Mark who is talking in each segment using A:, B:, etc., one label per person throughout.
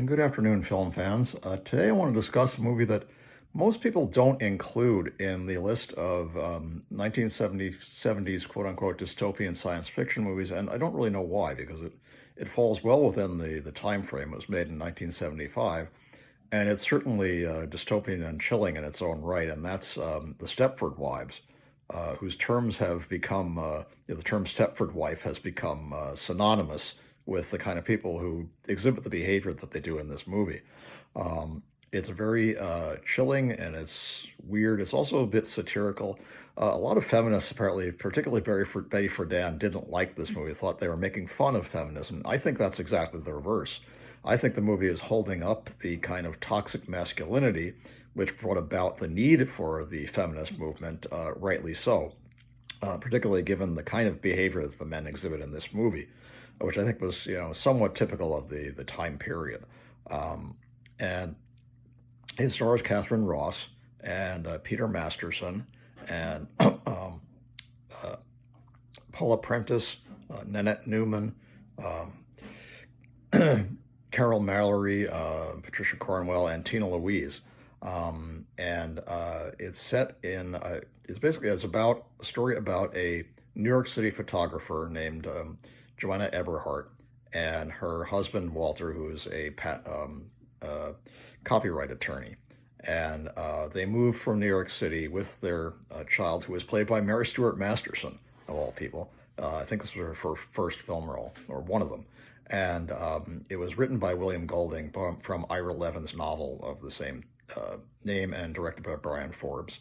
A: Good afternoon, film fans. Today I want to discuss a movie that most people don't include in the list of 1970s quote-unquote dystopian science fiction movies, and I don't really know why, because it falls well within the time frame. It was made in 1975, and it's certainly dystopian and chilling in its own right, and that's the Stepford Wives, whose terms have become, the term Stepford wife has become synonymous with the kind of people who exhibit the behavior that they do in this movie. It's very chilling and it's weird. It's also a bit satirical. A lot of feminists, apparently, particularly Betty Friedan, didn't like this movie, thought they were making fun of feminism. I think that's exactly the reverse. I think the movie is holding up the kind of toxic masculinity which brought about the need for the feminist movement, rightly so, particularly given the kind of behavior that the men exhibit in this movie, which I think was, somewhat typical of the time period. And it stars Katherine Ross and Peter Masterson and Paula Prentiss, Nanette Newman, Carol Mallory, Patricia Cornwell, and Tina Louise. And it's set in, it's about a story about a New York City photographer named Joanna Eberhardt and her husband, Walter, who is a copyright attorney. And they moved from New York City with their child, who was played by Mary Stuart Masterson, of all people. I think this was her first film role, or one of them. And it was written by William Goldman from Ira Levin's novel of the same name, and directed by Bryan Forbes,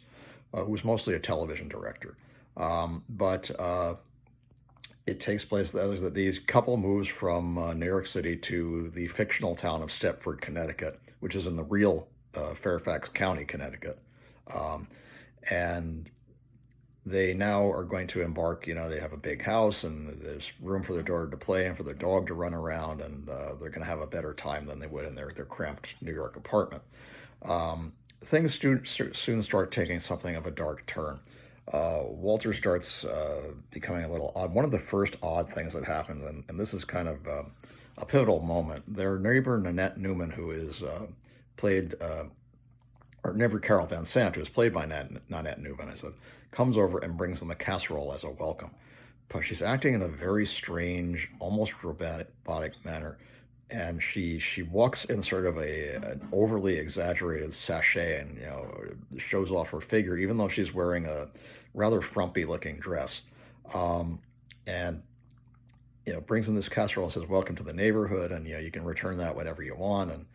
A: who was mostly a television director. But it takes place that these couple moves from New York City to the fictional town of Stepford, Connecticut, which is in the real Fairfax County, Connecticut. And they now are going to embark, they have a big house and there's room for their daughter to play and for their dog to run around, and they're going to have a better time than they would in their cramped New York apartment. Things soon start taking something of a dark turn. Walter starts becoming a little odd. One of the first odd things that happens, and this is kind of a pivotal moment, their neighbor Nanette Newman, who is played, or neighbor Carol Van Sant, who is played by Nanette Newman, comes over and brings them a casserole as a welcome. But she's acting in a very strange, almost robotic manner. And she walks in sort of an overly exaggerated sachet and, shows off her figure, even though she's wearing a rather frumpy looking dress. And, brings in this casserole and says, "Welcome to the neighborhood." And, you can return that whenever you want. And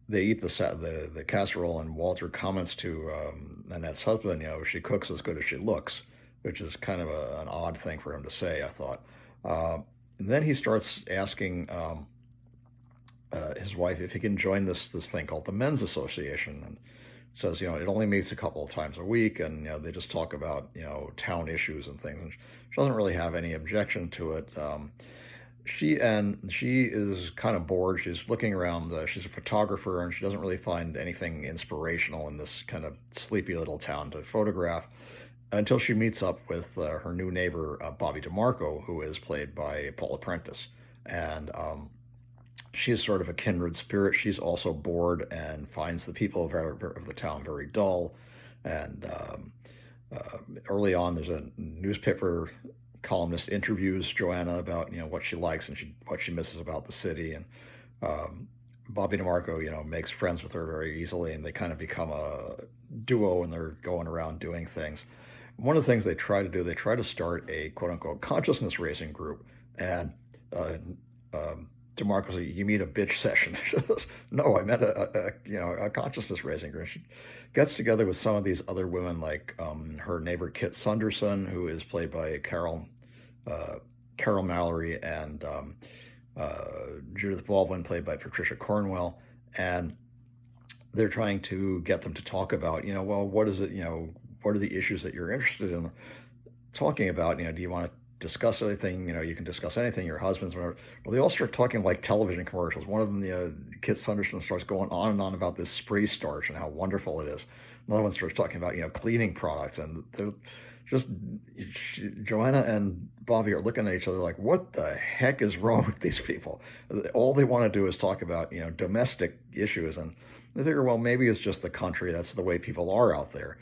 A: they eat the casserole, and Walter comments to Nanette's husband, she cooks as good as she looks, which is kind of an odd thing for him to say, I thought. And then he starts asking his wife if he can join this thing called the Men's Association, and says, it only meets a couple of times a week, and they just talk about town issues and things. And she doesn't really have any objection to it. She is kind of bored. She's looking around. She's a photographer, and she doesn't really find anything inspirational in this kind of sleepy little town to photograph, until she meets up with her new neighbor, Bobby DeMarco, who is played by Paula Prentiss. And she is sort of a kindred spirit. She's also bored and finds the people of the town very dull. And early on, there's a newspaper columnist interviews Joanna about, what she likes and what she misses about the city. And Bobby DeMarco, makes friends with her very easily, and they kind of become a duo, and they're going around doing things. One of the things they try to start a quote-unquote consciousness raising group, and DeMarco says, "You mean a bitch session?" She says, "No, I meant a consciousness raising group." She gets together with some of these other women, like her neighbor Kit Sunderson, who is played by Carol Mallory, and Judith Baldwin, played by Patricia Cornwell, and they're trying to get them to talk about, well, what is it, what are the issues that you're interested in talking about? Do you want to discuss anything? You can discuss anything, your husband's, whatever. Well, they all start talking like television commercials. One of them, Kit Sunderson, starts going on and on about this spray starch and how wonderful it is. Another one starts talking about, cleaning products, and just Joanna and Bobby are looking at each other like, what the heck is wrong with these people? All they want to do is talk about, domestic issues. And they figure, well, maybe it's just the country. That's the way people are out there.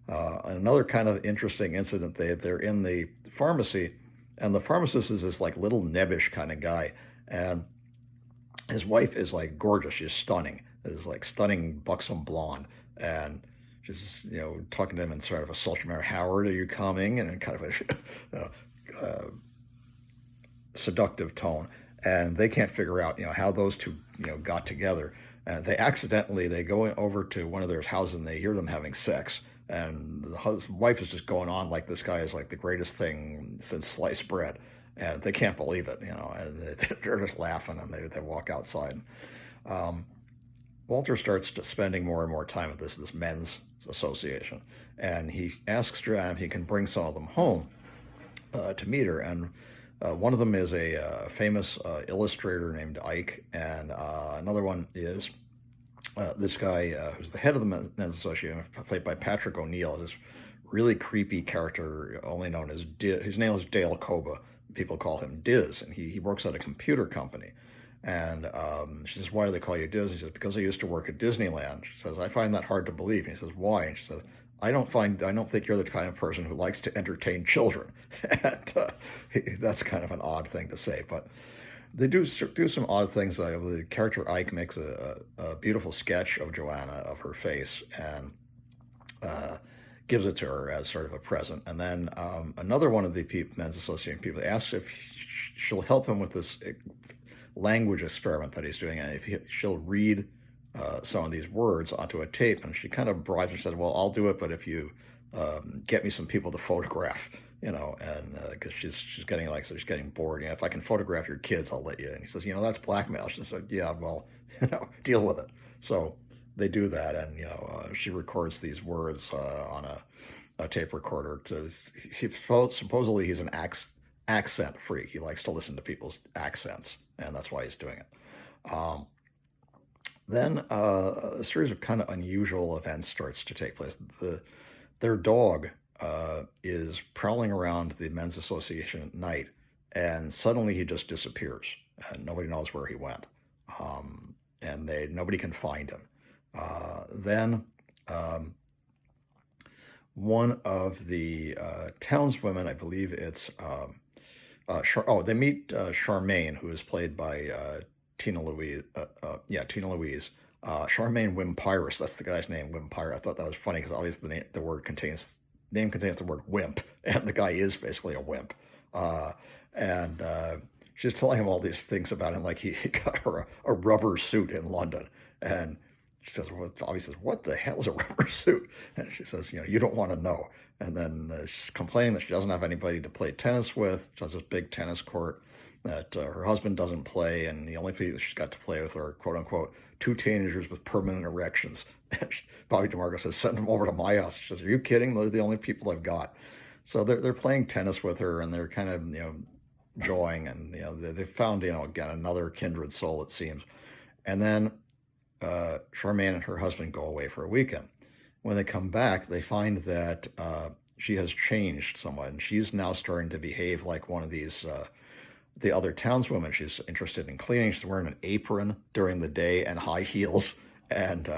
A: Another kind of interesting incident, they're in the pharmacy, and the pharmacist is this like little nebbish kind of guy. And his wife is like gorgeous. She's stunning. Is like stunning, buxom blonde. And she's, talking to him in sort of a sultry manner. Howard, are you coming? And in kind of a seductive tone. And they can't figure out, how those two, got together. And they go over to one of their houses and they hear them having sex. And the wife is just going on like this guy is like the greatest thing since sliced bread. And they can't believe it, and they're just laughing, and they walk outside. Walter starts spending more and more time at this men's association, and he asks Joanne if he can bring some of them home to meet her. And one of them is a famous illustrator named Ike, and another one is this guy who's the head of the men's association, played by Patrick O'Neal, this really creepy character, only known as Diz. His name is Dale Koba. People call him Diz, and he works at a computer company. And she says, why do they call you Diz? He says, because I used to work at Disneyland. She says, I find that hard to believe. And he says, why? And she says, I don't think you're the kind of person who likes to entertain children. And that's kind of an odd thing to say, but they do some odd things. The character Ike makes a beautiful sketch of Joanna, of her face, and gives it to her as sort of a present. And then another one of the men's association people asks if she'll help him with this language experiment that he's doing, and if she'll read some of these words onto a tape. And she kind of bribes her and says, well, I'll do it, but if you get me some people to photograph, and because she's getting bored. If I can photograph your kids, I'll let you. And he says, that's blackmail. She said, yeah, well, deal with it. So they do that, and she records these words on a tape recorder. Supposedly he's an accent freak. He likes to listen to people's accents, and that's why he's doing it. Then a series of kind of unusual events starts to take place. Their dog is prowling around the men's association at night, and suddenly he just disappears, and nobody knows where he went, and nobody can find him. Then one of the townswomen, I believe it's they meet Charmaine, who is played by Tina Louise. Tina Louise. Charmaine Wimpyrus, that's the guy's name, Wimpyrus. I thought that was funny because obviously the name contains the word wimp, and the guy is basically a wimp. And she's telling him all these things about him, like he got her a rubber suit in London. And she says, Bobby says, what the hell is a rubber suit? And she says, you don't want to know. And then she's complaining that she doesn't have anybody to play tennis with. She has this big tennis court that her husband doesn't play, and the only people she's got to play with are, quote unquote, two teenagers with permanent erections. And Bobby DeMarco says, send them over to my house. She says, are you kidding? Those are the only people I've got. So they're playing tennis with her, and they're kind of, enjoying, and, they've found, again, another kindred soul, it seems. And then Charmaine and her husband go away for a weekend. When they come back, they find that she has changed somewhat, and she's now starting to behave like one of these the other townswomen. She's interested in cleaning. She's wearing an apron during the day and high heels, and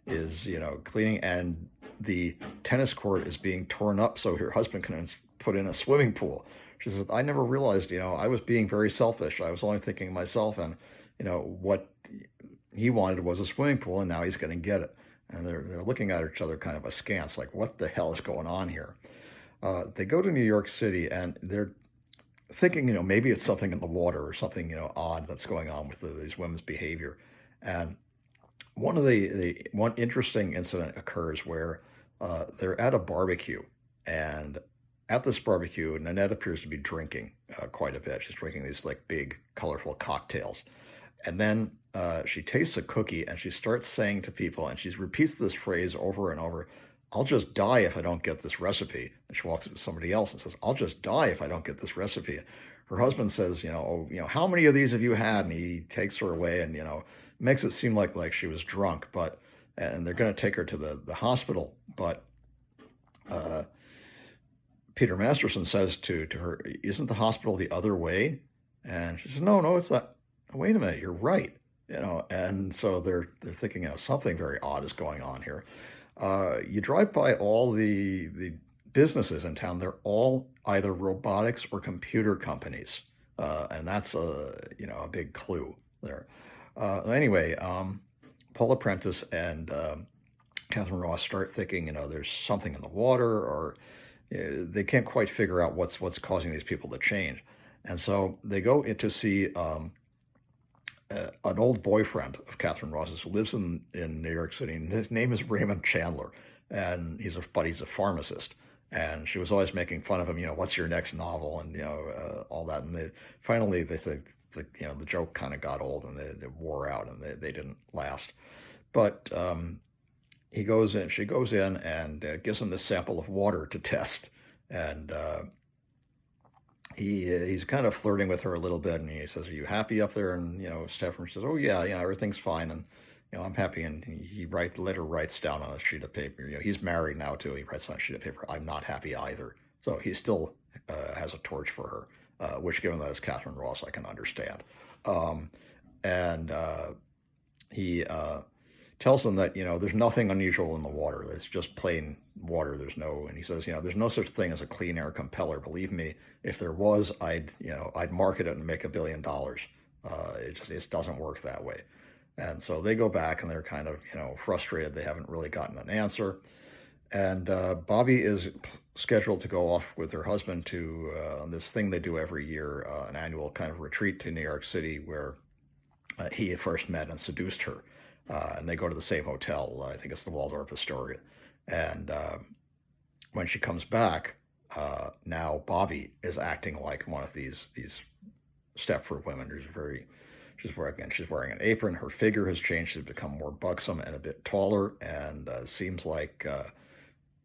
A: is cleaning. And the tennis court is being torn up so her husband can put in a swimming pool. She says, I never realized, I was being very selfish. I was only thinking of myself, and what he wanted was a swimming pool, and now he's going to get it. And they're looking at each other kind of askance, like, what the hell is going on here? They go to New York City, and they're thinking, maybe it's something in the water or something, odd that's going on with these women's behavior. And one interesting incident occurs where they're at a barbecue, and at this barbecue, Nanette appears to be drinking quite a bit. She's drinking these like big, colorful cocktails. And then she tastes a cookie, and she starts saying to people, and she repeats this phrase over and over, I'll just die if I don't get this recipe. And she walks up to somebody else and says, I'll just die if I don't get this recipe. Her husband says, how many of these have you had? And he takes her away and, makes it seem like she was drunk, and they're going to take her to the hospital. But Peter Masterson says to her, "Isn't the hospital the other way?" And she says, "No, no, it's not." Wait a minute, you're right. And so they're thinking, something very odd is going on here. You drive by all the businesses in town; they're all either robotics or computer companies, and that's a big clue there. Anyway, Paula Prentiss and Katherine Ross start thinking, there's something in the water, or they can't quite figure out what's causing these people to change, and so they go in to see an old boyfriend of Katherine Ross's who lives in New York City, and his name is Raymond Chandler, and he's a pharmacist. And she was always making fun of him, what's your next novel, and all that. And finally they say the joke kind of got old, and they wore out, and they didn't last. But she goes in and gives him this sample of water to test, and he's kind of flirting with her a little bit, and he says, "Are you happy up there?" And Stepford says, "Oh yeah, everything's fine, and I'm happy." And he later writes down on a sheet of paper. He's married now too. He writes on a sheet of paper, "I'm not happy either." So he still has a torch for her, which, given that it's Katherine Ross, I can understand. And he tells them that there's nothing unusual in the water. It's just plain water. And he says, there's no such thing as a clean air compeller. Believe me, if there was, I'd market it and make $1 billion. It doesn't work that way. And so they go back, and they're kind of frustrated. They haven't really gotten an answer. And Bobby is scheduled to go off with her husband to this thing they do every year, an annual kind of retreat to New York City, where he first met and seduced her. And they go to the same hotel. I think it's the Waldorf Astoria. And when she comes back, now Bobby is acting like one of these Stepford women. She's wearing an apron. Her figure has changed. She's become more buxom and a bit taller, and seems like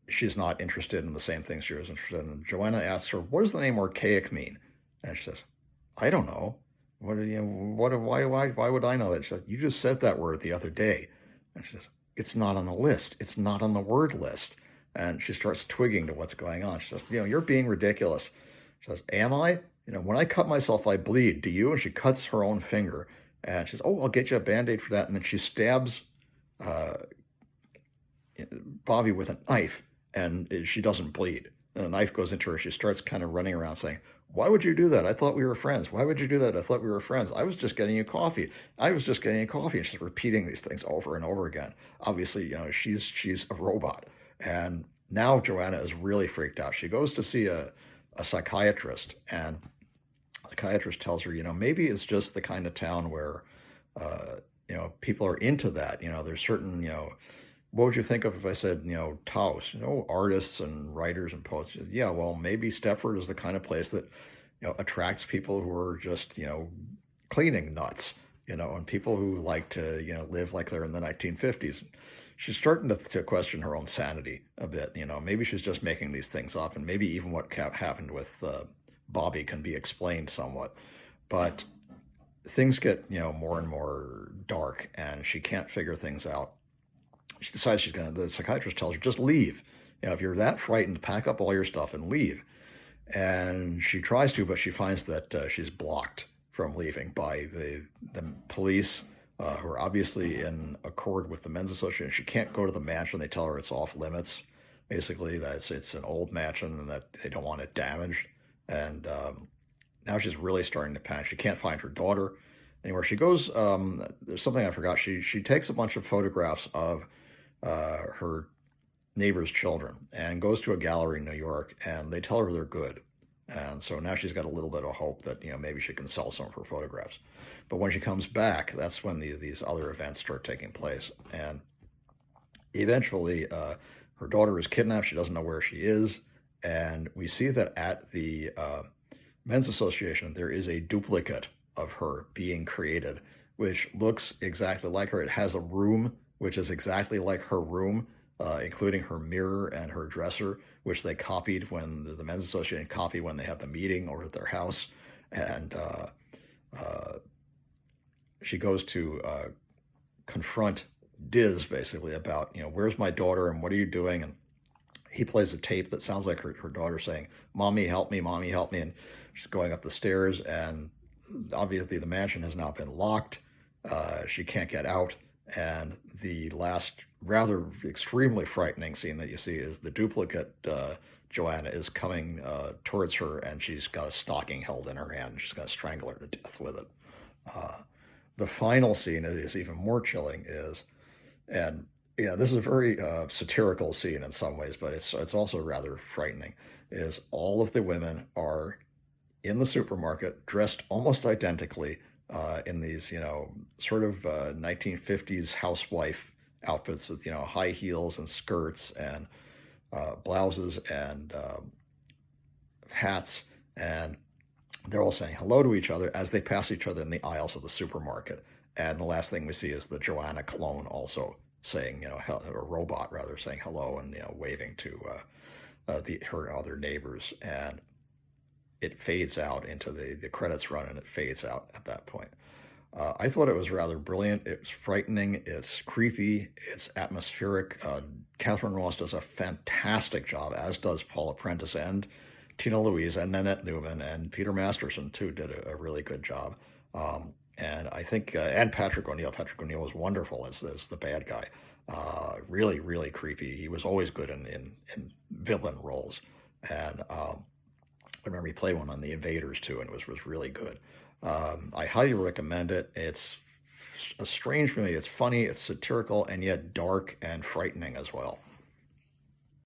A: she's not interested in the same things she was interested in. Joanna asks her, "What does the name archaic mean?" And she says, "I don't know. Why would I know that?" She says, "You just said that word the other day." And she says, "It's not on the list. It's not on the word list." And she starts twigging to what's going on. She says, "You're being ridiculous." She says, "Am I? When I cut myself, I bleed. Do you?" And she cuts her own finger. And she says, "Oh, I'll get you a Band-Aid for that." And then she stabs Bobby with a knife, and she doesn't bleed. And the knife goes into her. She starts kind of running around saying, "Why would you do that? I thought we were friends. Why would you do that? I thought we were friends. I was just getting you coffee. I was just getting you coffee." And she's repeating these things over and over again. Obviously, she's a robot. And now Joanna is really freaked out. She goes to see a psychiatrist, and the psychiatrist tells her, maybe it's just the kind of town where, people are into that. There's certain, what would you think of if I said, Taos, artists and writers and poets? Yeah, well, maybe Stepford is the kind of place that, attracts people who are just, cleaning nuts, and people who like to, live like they're in the 1950s. She's starting to question her own sanity a bit. Maybe she's just making these things up, and maybe even what happened with Bobby can be explained somewhat. But things get, more and more dark, and she can't figure things out. She decides the psychiatrist tells her, just leave. If you're that frightened, pack up all your stuff and leave. And she tries to, but she finds that she's blocked from leaving by the police, who are obviously in accord with the Men's Association. She can't go to the mansion. They tell her it's off limits, basically, that it's an old mansion and that they don't want it damaged. And now she's really starting to panic. She can't find her daughter anywhere. She goes, there's something I forgot. She takes a bunch of photographs of her neighbor's children and goes to a gallery in New York, and they tell her they're good. And so now she's got a little bit of hope that, maybe she can sell some of her photographs. But when she comes back, that's when these other events start taking place. And eventually, her daughter is kidnapped. She doesn't know where she is. And we see that at the Men's Association, there is a duplicate of her being created, which looks exactly like her. It has a room which is exactly like her room, including her mirror and her dresser, which they copied when the Men's Association copied when they had the meeting over at their house. And she goes to confront Diz, basically, about, where's my daughter and what are you doing? And he plays a tape that sounds like her daughter saying, "Mommy, help me, Mommy, help me." And she's going up the stairs, and obviously the mansion has now been locked. She can't get out. And the last rather extremely frightening scene that you see is the duplicate Joanna is coming towards her, and she's got a stocking held in her hand, and she's going to strangle her to death with it. Uh, the final scene is even more chilling. And yeah, this is a very satirical scene in some ways, but it's also rather frightening. Is all of the women are in the supermarket dressed almost identically in these, sort of 1950s housewife outfits with, high heels and skirts and blouses and hats, and they're all saying hello to each other as they pass each other in the aisles of the supermarket. And the last thing we see is the Joanna clone also saying, a robot rather, saying hello and waving to her other neighbors, and it fades out into the credits run, and it fades out at that point. I thought it was rather brilliant. It's frightening. It's creepy. It's atmospheric. Katherine Ross does a fantastic job, as does Paula Prentiss and Tina Louise and Nanette Newman, and Peter Masterson too did a really good job. And I think and Patrick O'Neal. Patrick O'Neal was wonderful as the bad guy. Really, really creepy. He was always good in villain roles, and I remember he played one on The Invaders too, and it was really good. I highly recommend it. It's a strange movie. It's funny, it's satirical, and yet dark and frightening as well.